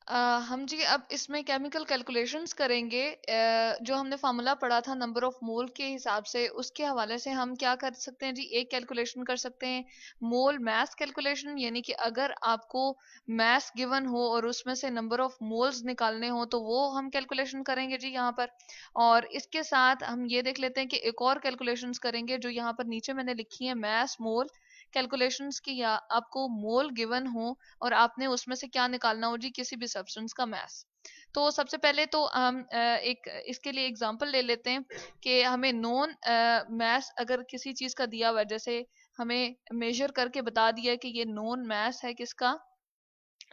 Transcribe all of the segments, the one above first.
हम जी अब इसमें केमिकल कैलकुलेशंस करेंगे। जो हमने फार्मूला पढ़ा था नंबर ऑफ मोल के हिसाब से, उसके हवाले से हम क्या कर सकते हैं जी, एक कैलकुलेशन कर सकते हैं मोल मास कैलकुलेशन, यानी कि अगर आपको मास गिवन हो और उसमें से नंबर ऑफ मोल्स निकालने हो तो वो हम कैलकुलेशन करेंगे जी यहाँ पर। और इसके साथ हम ये देख लेते हैं कि एक और कैलकुलेशंस करेंगे जो यहाँ पर नीचे मैंने लिखी है, मास मोल कैलकुलेशंस की। या आपको मोल गिवन हो और आपने उसमें से क्या निकालना हो जी, किसी भी सब्सटेंस का मास। तो सबसे पहले तो हम एक इसके लिए एग्जांपल ले लेते हैं कि हमें नॉन मास अगर किसी चीज का दिया हुआ है, जैसे हमें मेजर करके बता दिया कि ये नॉन मास है किसका।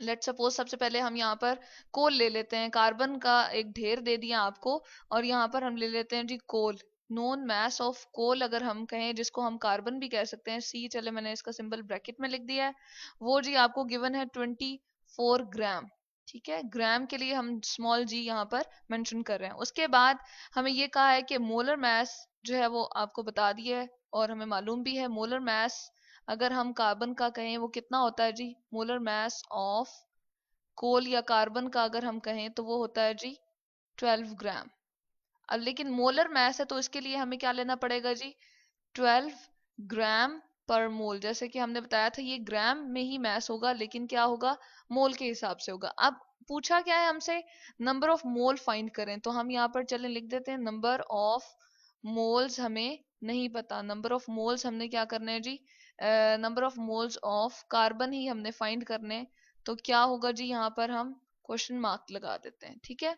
लेट सपोज सबसे पहले हम यहाँ पर कोल ले लेते हैं, कार्बन का एक ढेर दे दिया आपको, और यहाँ पर हम ले लेते हैं जी कोल। नोन मास ऑफ कोल अगर हम कहें, जिसको हम कार्बन भी कह सकते हैं, सी, चले मैंने इसका सिंबल ब्रैकेट में लिख दिया है, वो जी आपको गिवन है 24 ग्राम। ठीक है, ग्राम के लिए हम स्मॉल जी यहाँ पर मेंशन कर रहे हैं। उसके बाद हमें ये कहा है कि मोलर मास जो है वो आपको बता दिया है, और हमें मालूम भी है मोलर मास अगर हम कार्बन का कहें वो कितना होता है जी, मोलर मास ऑफ कोल या कार्बन का अगर हम कहें तो वो होता है जी 12 ग्राम। अब लेकिन मोलर मास है तो इसके लिए हमें क्या लेना पड़ेगा जी, 12 ग्राम पर मोल। जैसे कि हमने बताया था ये ग्राम में ही मास होगा, लेकिन क्या होगा, मोल के हिसाब से होगा। अब पूछा क्या है हमसे, नंबर ऑफ मोल फाइंड करें, तो हम यहाँ पर चलें लिख देते हैं नंबर ऑफ मोल्स। हमें नहीं पता नंबर ऑफ मोल्स, हमने क्या करना है जी, number of moles of carbon ही हमने फाइंड करने हैं। तो क्या होगा जी, यहाँ पर हम क्वेश्चन मार्क लगा देते हैं। ठीक है,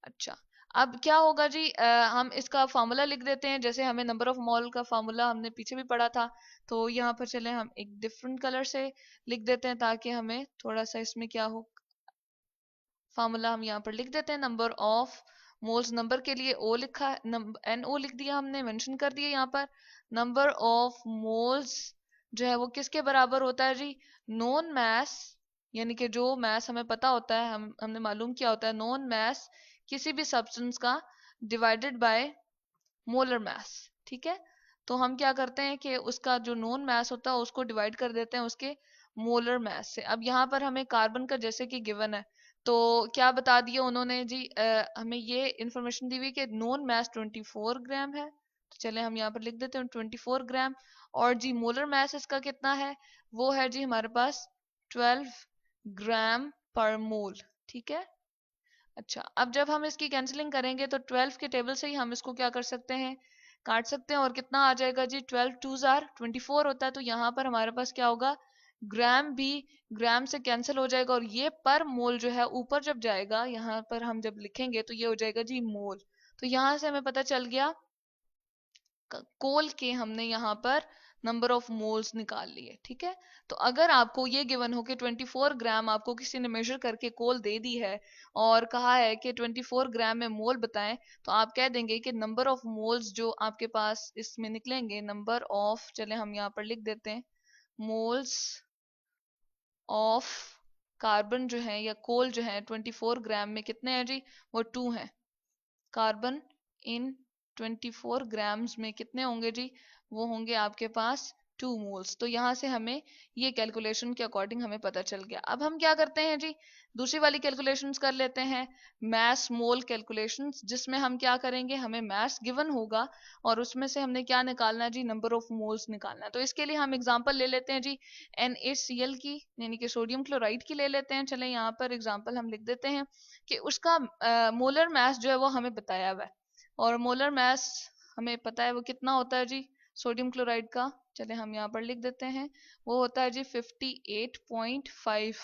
अच्छा। अब क्या होगा जी, हम इसका फार्मूला लिख देते हैं, जैसे हमें नंबर ऑफ मोल का फार्मूला हमने पीछे भी पढ़ा था। तो यहाँ पर चले हम एक डिफरेंट कलर से लिख देते हैं ताकि हमें थोड़ा सा इसमें क्या हो, फार्मूला हम यहाँ पर लिख देते हैं नंबर ऑफ मोल्स। नंबर के लिए ओ लिखा है, एन ओ लिख दिया हमने, मेंशन कर दिया यहाँ पर। नंबर ऑफ मोल्स जो है वो किसके बराबर होता है जी, नॉन मास, यानी कि जो मास हमें पता होता है, हमने मालूम किया होता है, नॉन मास किसी भी सब्सटेंस का डिवाइडेड बाय मोलर मास। ठीक है, तो हम क्या करते हैं कि उसका जो नॉन मास होता है उसको डिवाइड कर देते हैं उसके मोलर मास से। अब यहाँ पर हमें कार्बन का जैसे कि गिवन है, तो क्या बता दिया उन्होंने जी, हमें ये इंफॉर्मेशन दी हुई कि नॉन मास 24 ग्राम है। तो चले हम यहाँ पर लिख देते हैं 24 ग्राम। और जी मोलर मास इसका कितना है, वो है जी हमारे पास 12 ग्राम पर मोल। ठीक है, अच्छा। अब जब हम इसकी कैंसिलिंग करेंगे तो 12 के टेबल से ही हम इसको क्या कर सकते हैं, काट सकते हैं। और कितना आ जाएगा जी, 12 टू जार 24 होता है, तो यहाँ पर हमारे पास क्या होगा, ग्राम भी ग्राम से कैंसिल हो जाएगा, और ये पर मोल जो है ऊपर जब जाएगा, यहाँ पर हम जब लिखेंगे तो ये हो जाएगा जी मोल। तो यहाँ से हमें पता चल गया कोल के हमने यहाँ पर नंबर ऑफ मोल्स निकाल लिए। ठीक है, तो अगर आपको ये गिवन हो कि 24 ग्राम आपको किसी ने मेजर करके कोल दे दी है और कहा है कि 24 ग्राम में मोल बताएं, तो आप कह देंगे कि नंबर ऑफ मोल्स जो आपके पास इसमें निकलेंगे, नंबर ऑफ, चले हम यहाँ पर लिख देते हैं, मोल्स ऑफ कार्बन जो है या कोल जो है 24 ग्राम में कितने हैं जी, वो 2 हैं। कार्बन इन 24 ग्राम्स में कितने होंगे जी, वो होंगे आपके पास 2 मोल्स। तो यहाँ से हमें ये कैलकुलेशन के अकॉर्डिंग हमें पता चल गया। अब हम क्या करते हैं जी, दूसरी वाली कैलकुलेशंस कर लेते हैं, मास मोल कैलकुलेशंस, जिसमें हम क्या करेंगे, हमें मास गिवन होगा और उसमें से हमने क्या निकालना है जी, नंबर ऑफ मोल्स निकालना है। तो इसके लिए हम एग्जांपल ले लेते हैं जी, NaCl की, यानी कि सोडियम क्लोराइड की ले लेते हैं। चले यहाँ पर एग्जांपल हम लिख देते हैं कि उसका मोलर मास जो है वो हमें बताया हुआ है, और मोलर मास हमें पता है वो कितना होता है जी, सोडियम क्लोराइड का, चले हम यहाँ पर लिख देते हैं, वो होता है जी 58.5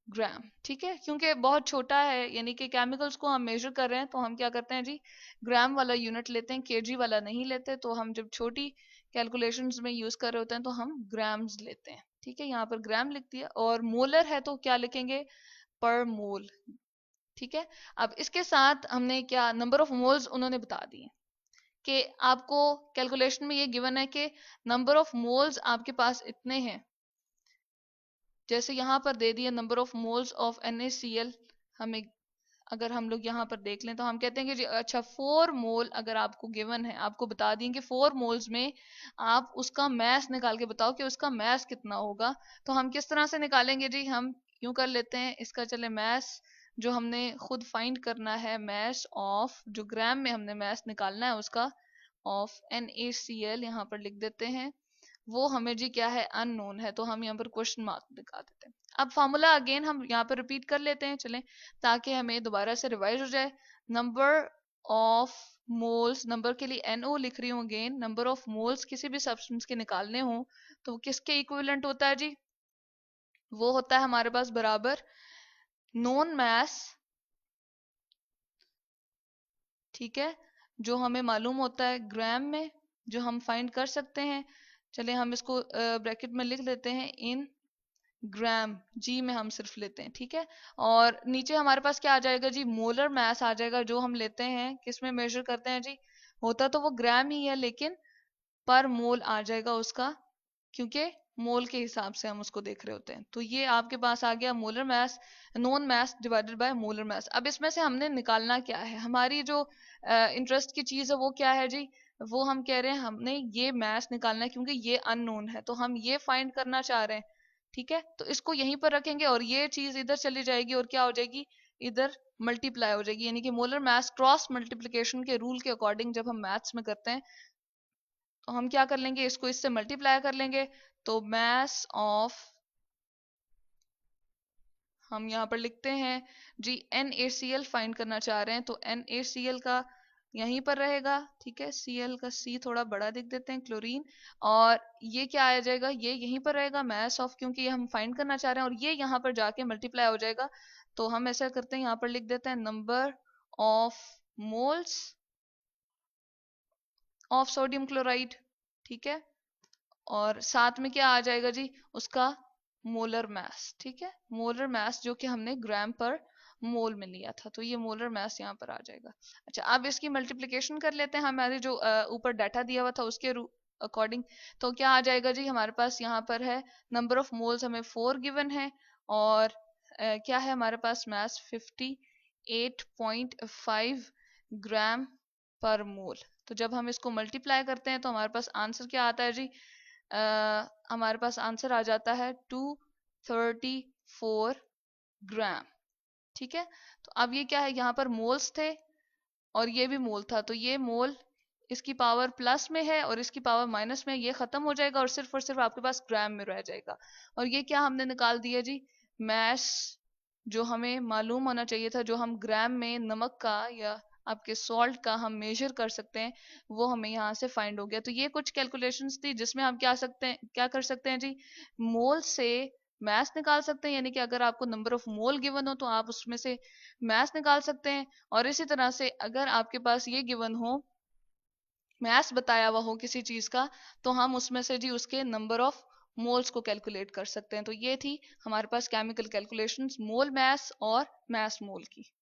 ग्राम। ठीक है, क्योंकि बहुत छोटा है, यानी कि केमिकल्स को हम मेजर कर रहे हैं, तो हम क्या करते हैं जी, ग्राम वाला यूनिट लेते हैं, केजी वाला नहीं लेते। तो हम जब छोटी कैलकुलेशंस में यूज कर रहे होते हैं तो हम ग्राम्स लेते हैं। ठीक है, यहाँ पर ग्राम लिख दिया, और मोलर है तो क्या लिखेंगे, पर मोल। ठीक है, अब इसके साथ हमने क्या, नंबर ऑफ मोल्स उन्होंने बता दिए कि आपको कैलकुलेशन में ये गिवन है कि नंबर ऑफ मोल्स आपके पास इतने हैं। जैसे यहाँ पर दे दिया number of moles of NaCl, हमें अगर हम लोग यहाँ पर देख लें तो हम कहते हैं कि जी अच्छा 4 मोल अगर आपको गिवन है, आपको बता दें कि 4 मोल्स में आप उसका मैस निकाल के बताओ कि उसका मैस कितना होगा। तो हम किस तरह से निकालेंगे जी, हम यूं कर लेते हैं, इसका चले मैस जो हमने खुद फाइंड करना है, मैस ऑफ जो ग्राम में हमने मैस निकालना है उसका, ऑफ NaCl यहाँ पर लिख देते हैं। वो हमें जी क्या है, अननोन है, तो हम यहाँ पर क्वेश्चन मार्क दिखा देते हैं। अब फॉर्मूला अगेन हम यहाँ पर रिपीट कर लेते हैं, चलें, ताकि हमें दोबारा से रिवाइज हो जाए। नंबर ऑफ मोल्स, नंबर के लिए NO लिख रही हूँ अगेन, नंबर ऑफ मोल्स किसी भी सब्सटेंस के निकालने हो तो किसके इक्विवेलेंट होता है जी, वो होता है हमारे पास बराबर नोन मैस, ठीक है, जो हमें मालूम होता है ग्राम में, जो हम फाइंड कर सकते हैं। चलिए हम इसको ब्रैकेट में लिख लेते हैं, इन ग्राम, जी में हम सिर्फ लेते हैं, ठीक है। और नीचे हमारे पास क्या आ जाएगा जी, मोलर मैस आ जाएगा, जो हम लेते हैं किस में मेजर करते हैं जी, होता तो वो ग्राम ही है लेकिन पर मोल आ जाएगा उसका, क्योंकि मोल के हिसाब से हम उसको देख रहे होते हैं। तो ये आपके पास आ गया molar mass, non mess divided by molar mass. अब इसमें से हमने निकालना क्या है, हमारी जो इंटरेस्ट की चीज है वो क्या है जी, वो हम कह रहे हैं हमने ये मैस निकालना है क्योंकि ये अननोन है, तो हम ये फाइंड करना चाह रहे हैं, ठीक है। तो इसको यहीं पर रखेंगे और ये चीज इधर चली जाएगी और क्या हो जाएगी, इधर मल्टीप्लाई हो जाएगी, यानी कि मोलर मैस क्रॉस मल्टीप्लिकेशन के रूल के अकॉर्डिंग जब हम मैथ्स में करते हैं तो हम क्या कर लेंगे, इसको इससे मल्टीप्लाई कर लेंगे। तो मैस ऑफ, हम यहाँ पर लिखते हैं जी NaCl फाइंड करना चाह रहे हैं, तो NaCl का यहीं पर रहेगा, ठीक है, Cl का C थोड़ा बड़ा लिख देते हैं, क्लोरीन, और ये क्या आ जाएगा, ये यहीं पर रहेगा मैस ऑफ, क्योंकि ये हम फाइंड करना चाह रहे हैं, और ये यहाँ पर जाके मल्टीप्लाई हो जाएगा। तो हम ऐसा करते हैं, यहाँ पर लिख देते हैं number of moles of sodium chloride, ठीक है, और साथ में क्या आ जाएगा जी, उसका मोलर मैस, ठीक है, मोलर मैस जो कि हमने ग्राम पर मोल में लिया था, तो ये मोलर मैस यहाँ पर आ जाएगा। अच्छा, अब इसकी मल्टीप्लिकेशन कर लेते हैं, हमारे जो ऊपर डाटा दिया हुआ था उसके अकॉर्डिंग। तो क्या आ जाएगा जी, हमारे पास यहाँ पर है नंबर ऑफ मोल्स हमें 4 गिवन है, और क्या है हमारे पास मैस 58.5 ग्राम पर मोल। तो जब हम इसको मल्टीप्लाई करते हैं तो हमारे पास आंसर क्या आता है जी, हमारे पास आंसर आ जाता है 234 ग्राम, ठीक है। तो अब ये क्या है, यहाँ पर मोल्स थे और ये भी मोल था, तो ये मोल इसकी पावर प्लस में है और इसकी पावर माइनस में, ये खत्म हो जाएगा और सिर्फ आपके पास ग्राम में रह जाएगा। और ये क्या हमने निकाल दिया जी, मैस, जो हमें मालूम होना चाहिए था, जो हम ग्राम में नमक का या आपके सॉल्ट का हम मेजर कर सकते हैं, वो हमें यहाँ से फाइंड हो गया। तो ये कुछ कैलकुलेशंस थी जिसमें हम क्या कर सकते हैं जी, मोल से मैस निकाल सकते हैं, यानी कि अगर आपको नंबर ऑफ मोल गिवन हो तो आप उसमें से मैस निकाल सकते हैं। और इसी तरह से अगर आपके पास ये गिवन हो, मैस बताया हुआ हो किसी चीज का, तो हम उसमें से जी उसके नंबर ऑफ मोल्स को कैलकुलेट कर सकते हैं। तो ये थी हमारे पास केमिकल कैलकुलेशंस मोल मैस और मैस मोल की।